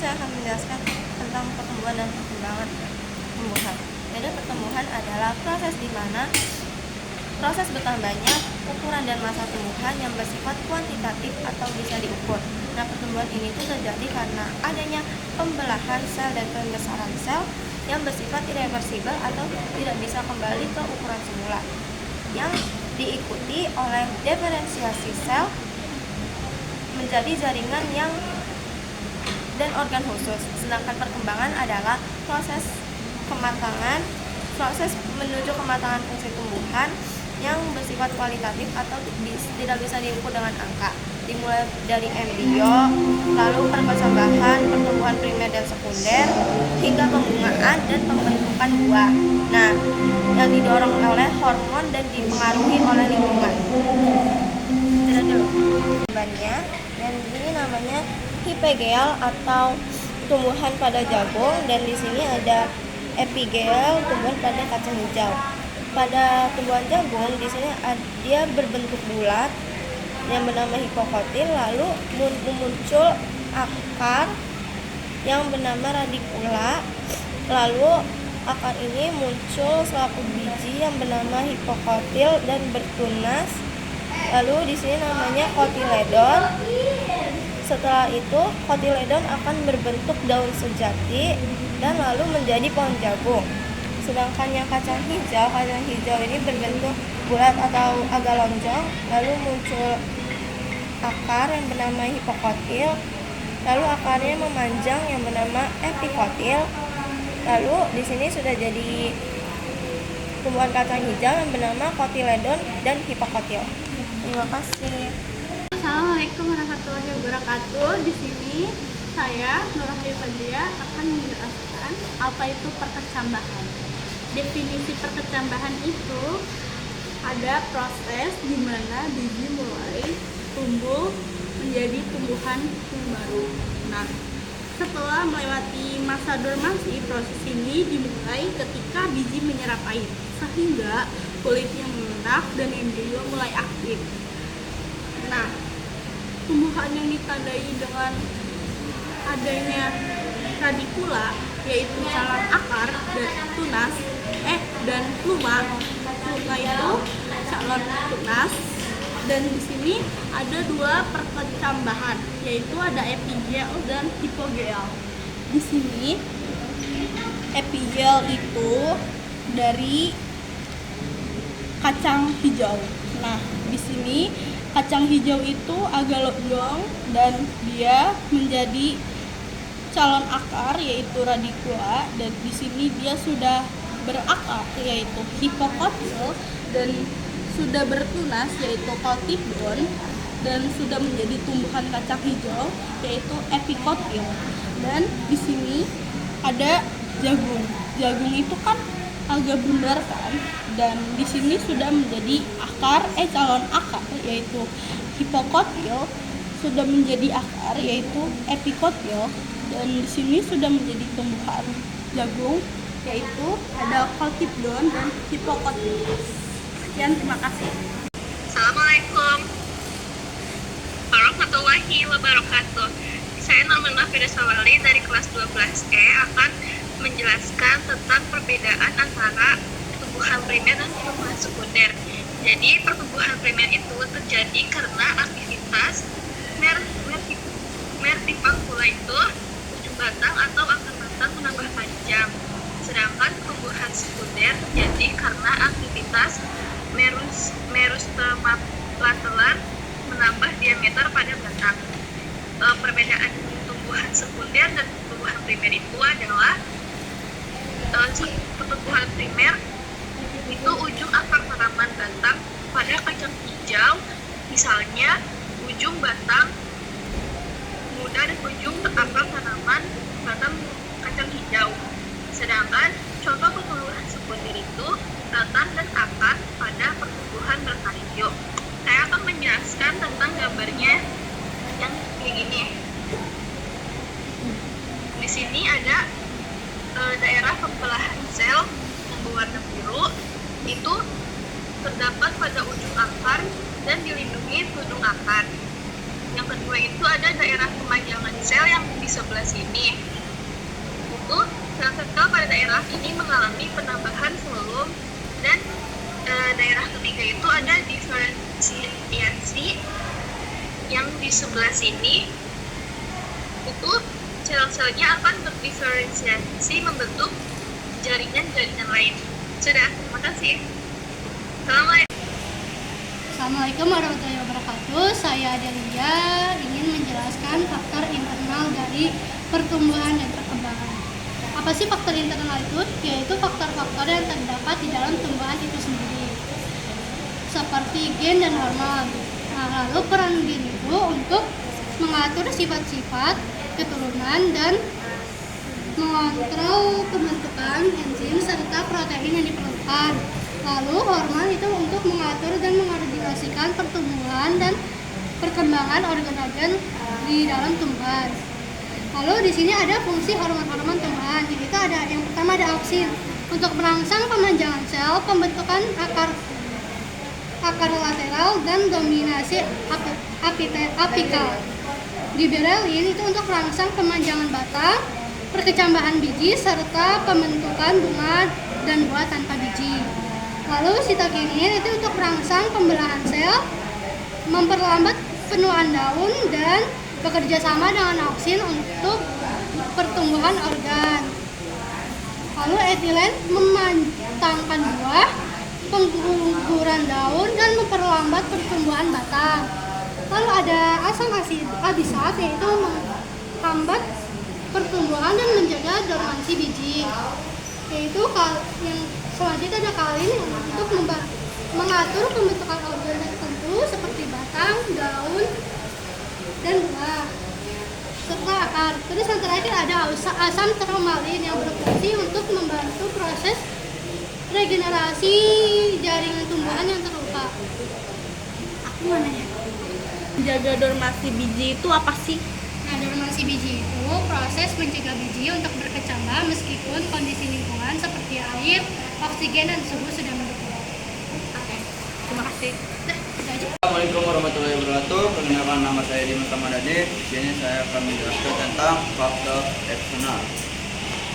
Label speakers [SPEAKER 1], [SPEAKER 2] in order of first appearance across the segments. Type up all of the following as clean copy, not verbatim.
[SPEAKER 1] saya akan menjelaskan tentang pertumbuhan dan perkembangan tumbuhan. Jadi pertumbuhan adalah proses di mana proses bertambahnya ukuran dan massa tumbuhan yang bersifat kuantitatif atau bisa diukur. Nah, pertumbuhan ini tuh terjadi karena adanya pembelahan sel dan pembesaran sel yang bersifat irreversibel atau tidak bisa kembali ke ukuran semula, yang diikuti oleh diferensiasi sel menjadi jaringan yang dan organ khusus. Sedangkan perkembangan adalah proses menuju kematangan fungsi tumbuhan yang bersifat kualitatif atau tidak bisa diukur dengan angka, dimulai dari embrio, lalu perkecambahan, pertumbuhan primer dan sekunder, hingga pembungaan dan pembentukan buah. Nah, yang didorong oleh hormon dan dipengaruhi oleh lingkungan. Tidak dulu. Dan ini namanya hipogel atau tumbuhan pada jagung, dan di sini ada epigel, tumbuhan pada kacang hijau. Pada tumbuhan jagung di sini dia berbentuk bulat yang bernama hipokotil, lalu muncul akar yang bernama radikula, lalu akar ini muncul selaku biji yang bernama hipokotil dan bertunas. Lalu di sini namanya kotiledon. Setelah itu kotiledon akan berbentuk daun sejati dan lalu menjadi pohon jagung. Sedangkan yang kacang hijau ini berbentuk bulat atau agak lonjong, lalu muncul akar yang bernama hipokotil, lalu akarnya memanjang yang bernama epikotil. Lalu di sini sudah jadi tumbuhan kacang hijau yang bernama kotiledon dan hipokotil. Terima kasih.
[SPEAKER 2] Assalamualaikum warahmatullahi wabarakatuh. Di sini saya Nurahayati Fadlia akan menjelaskan apa itu perkecambahan. Definisi perkecambahan itu ada proses di mana biji mulai tumbuh menjadi tumbuhan yang baru. Nah, setelah melewati masa dormansi, proses ini dimulai ketika biji menyerap air sehingga kulitnya melunak dan embrio mulai aktif. Nah, tumbuhan yang ditandai dengan adanya radikula yaitu calon akar dan tunas dan pluma itu calon tunas, dan di sini ada dua perkecambahan yaitu ada epigel dan hipogel. Di sini epigel itu dari kacang hijau. Nah, di sini kacang hijau itu agak lonjong dan dia menjadi calon akar yaitu radikula, dan di sini dia sudah berakar yaitu hipokotil dan sudah bertunas yaitu kotidon, dan sudah menjadi tumbuhan kacang hijau yaitu epikotil. Dan di sini ada jagung. Jagung itu kan agak bundar kan, dan di sini sudah menjadi calon akar yaitu hipokotil, sudah menjadi akar yaitu epikotil, dan di sini sudah menjadi tumbuhan jagung yaitu ada kotidon dan hipokotil. Sekian, terima kasih.
[SPEAKER 3] Assalamualaikum warahmatullahi wabarakatuh. Saya Nurmina Firdasawali dari kelas 12E akan menjelaskan tentang perbedaan antara pertumbuhan primer dan pertumbuhan sekunder. Jadi pertumbuhan primer itu terjadi karena aktivitas mertipankula itu ujung batang atau akar batang menambah panjang. Sedangkan pertumbuhan sekunder terjadi karena aktivitas merustemapatelar menambah diameter pada batang. Perbedaan tumbuhan sekunder dan tumbuhan primer itu adalah pertumbuhan primer itu ujung akar tanaman batang pada kacang hijau, misalnya ujung batang muda dan ujung akar tanaman batang kacang hijau. Sedangkan contoh pertumbuhan sekunder itu batang dan akar pada pertumbuhan berkaryo. Saya akan menjelaskan tentang gambarnya yang kayak gini. Di sini ada daerah pembelahan sel yang berwarna biru itu terdapat pada ujung akar dan dilindungi tudung akar. Yang kedua itu ada daerah kemanjangan sel yang di sebelah sini. Itu sel-sel pada daerah ini mengalami penambahan volume, dan daerah ketiga itu ada diferensiasi yang di sebelah sini. Itu sel-selnya akan berdiferensiasi membentuk jaringan-jaringan lain. Sudah, terima kasih. Assalamualaikum.
[SPEAKER 4] Assalamualaikum warahmatullahi wabarakatuh. Saya Adelia ingin menjelaskan faktor internal dari pertumbuhan dan perkembangan. Apa sih faktor internal itu? Yaitu faktor-faktor yang terdapat di dalam tumbuhan itu sendiri, seperti gen dan hormon. Nah, lalu peran gen itu untuk mengatur sifat-sifat keturunan dan mengontrol pembentukan enzim serta protein yang diperlukan. Lalu hormon itu untuk mengatur dan mengkoordinasikan pertumbuhan dan perkembangan organ-organ di dalam tumbuhan. Lalu di sini ada fungsi hormon-hormon tumbuhan. Yaitu ada yang pertama ada auksin untuk merangsang pemanjangan sel, pembentukan akar lateral dan dominasi apikal. Giberellin itu untuk merangsang pemanjangan batang, perkecambahan biji serta pembentukan bunga dan buah tanpa biji. Lalu sitokinin itu untuk merangsang pembelahan sel, memperlambat penuaan daun dan bekerja sama dengan auksin untuk pertumbuhan organ. Lalu etilen mematangkan buah, pengguguran daun dan memperlambat pertumbuhan batang. Lalu ada asam abisat yaitu menghambat pertumbuhan dan menjaga dormansi biji. Yaitu yang selanjutnya ada kaolin yang untuk mengatur pembentukan organ tertentu seperti batang, daun, dan buah serta akar. Terus yang terakhir ada asam termalin yang berfungsi untuk membantu proses regenerasi jaringan tumbuhan yang terluka. Aku mana ya?
[SPEAKER 2] Menjaga dormasi biji itu apa sih?
[SPEAKER 4] Nah, dormasi biji itu proses mencegah biji untuk berkecambah meskipun kondisi lingkungan seperti air, oksigen, dan suhu sudah mendukung. Oke,
[SPEAKER 2] Terima kasih.
[SPEAKER 4] itu aja.
[SPEAKER 5] Assalamualaikum warahmatullahi wabarakatuh. Perkenalkan, nama saya Dimas Ramadhani. Di sini saya akan menjelaskan tentang faktor eksternal.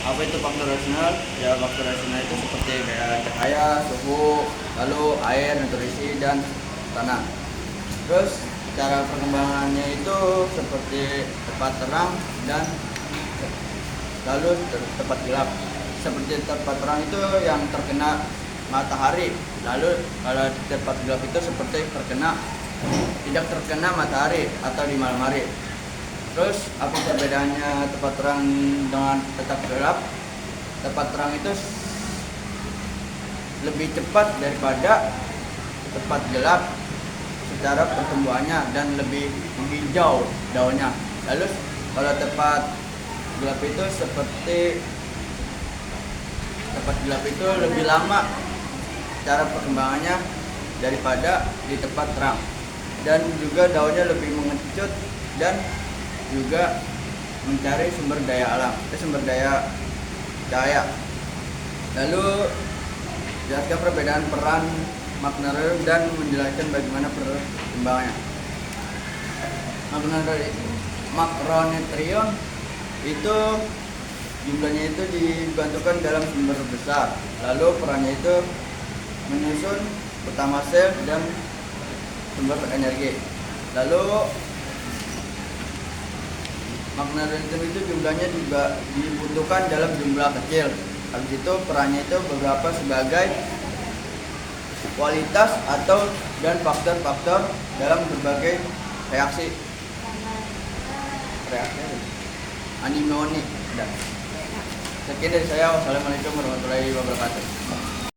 [SPEAKER 5] Apa itu faktor eksternal? Ya, faktor eksternal itu seperti kayak cahaya, suhu, lalu air, nutrisi, dan tanah. Terus cara perkembangannya itu seperti tepat terang dan lalu tepat gelap. Seperti tepat terang itu yang terkena matahari, lalu kalau tepat gelap itu seperti tidak terkena matahari atau di malam hari. Terus apa perbedaannya tepat terang dengan tepat gelap? Tepat terang itu lebih cepat daripada tepat gelap secara pertumbuhannya dan lebih hijau daunnya. Lalu kalau tepat gelap itu lebih lama cara perkembangannya daripada di tepat terang, dan juga daunnya lebih mengecut dan juga mencari sumber daya cahaya. Lalu jelaskan perbedaan peran makronutrien dan menjelaskan bagaimana perkembangannya. Makronutrien itu jumlahnya itu dibantukan dalam sumber besar, lalu perannya itu menyusun utama sel dan sumber energi. Lalu makronutrien itu jumlahnya juga dibutuhkan dalam jumlah kecil. Habis itu perannya itu beberapa sebagai kualitas dan faktor-faktor dalam berbagai reaksi animionik. Sekian dari saya. Wassalamualaikum warahmatullahi wabarakatuh.